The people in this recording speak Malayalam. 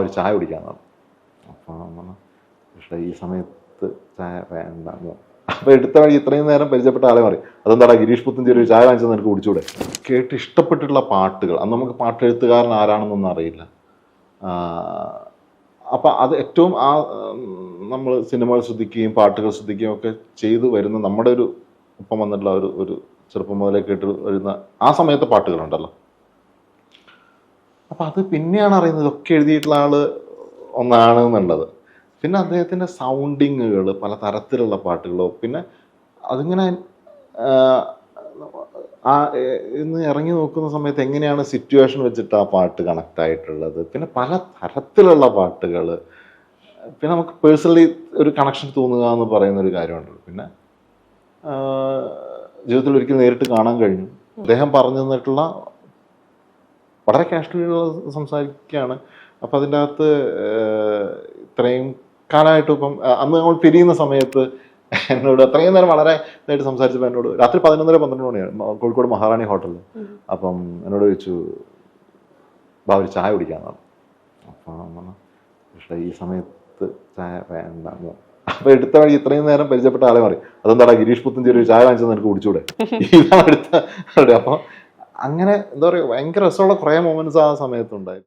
ഒരു ചായ കുടിക്കാന്നാണ്. അപ്പം പക്ഷേ ഈ സമയത്ത് ചായ വേണ്ടാമോ? അപ്പോൾ എടുത്ത വഴി ഇത്രയും നേരം പരിചയപ്പെട്ട ആളെ മാറി. അതെന്താടാ ഗിരീഷ് പുത്തഞ്ചേരി ഒരു ചായ വാങ്ങിച്ചത് നിനക്ക് കുടിച്ചൂടെ? കേട്ട് ഇഷ്ടപ്പെട്ടിട്ടുള്ള പാട്ടുകൾ, അന്ന് നമുക്ക് പാട്ടെഴുത്തുകാരൻ ആരാണെന്നൊന്നും അറിയില്ല. അപ്പം അത് ഏറ്റവും നമ്മൾ സിനിമകൾ ശ്രദ്ധിക്കുകയും പാട്ടുകൾ ശ്രദ്ധിക്കുകയും ഒക്കെ ചെയ്തു വരുന്ന നമ്മുടെ ഒരു ഒപ്പം വന്നിട്ടുള്ള ഒരു ചെറുപ്പം മുതലേ കേട്ട് വരുന്ന ആ സമയത്തെ പാട്ടുകളുണ്ടല്ലോ. അപ്പം അത് പിന്നെയാണ് അറിയുന്നത് ഇതൊക്കെ എഴുതിയിട്ടുള്ള ആള് ഒന്നാണ് എന്നുള്ളത്. പിന്നെ അദ്ദേഹത്തിൻ്റെ സൗണ്ടിങ്ങുകൾ, പല തരത്തിലുള്ള പാട്ടുകളോ, പിന്നെ അതിങ്ങനെ ഇന്ന് ഇറങ്ങി നോക്കുന്ന സമയത്ത് എങ്ങനെയാണ് സിറ്റുവേഷൻ വെച്ചിട്ട് ആ പാട്ട് കണക്റ്റ് ആയിട്ടുള്ളത്, പിന്നെ പല തരത്തിലുള്ള പാട്ടുകൾ, പിന്നെ നമുക്ക് പേഴ്സണലി ഒരു കണക്ഷൻ തോന്നുക എന്ന് പറയുന്നൊരു കാര്യമുണ്ടല്ലോ. പിന്നെ ജീവിതത്തിൽ ഒരിക്കലും നേരിട്ട് കാണാൻ കഴിഞ്ഞു. അദ്ദേഹം പറഞ്ഞു തന്നിട്ടുള്ള വളരെ കാഷ്വലിയുള്ള സംസാരിക്കുകയാണ്. അപ്പം അതിൻ്റെ അകത്ത് ഇത്രയും കാലമായിട്ട് ഇപ്പം അന്ന് നമ്മൾ പിരിയുന്ന സമയത്ത് എന്നോട് അത്രയും നേരം വളരെ ഇതായിട്ട് സംസാരിച്ചപ്പോൾ എന്നോട് രാത്രി 11:30-12 മണിയാണ് കോഴിക്കോട് മഹാറാണി ഹോട്ടലിൽ. അപ്പം എന്നോട് ചോദിച്ചു ഒരു ചായ കുടിക്കാന്നാണ്. അപ്പം പക്ഷേ ഈ സമയത്ത് ചായ വേണ്ടാമോ? അപ്പോൾ എടുത്ത വഴി ഇത്രയും നേരം പരിചയപ്പെട്ട ആളെ മാറി. അതെന്താടാ ഗിരീഷ് പുത്തഞ്ചേരി ഒരു ചായ വാങ്ങിച്ചത് നിനക്ക് കുടിച്ചൂടെ? ഇതാണ് എടുത്ത. അപ്പോൾ അങ്ങനെ എന്താ പറയുക, ഭയങ്കര രസമുള്ള കുറേ മൊമെന്റ്സ് ആ സമയത്തുണ്ടായി.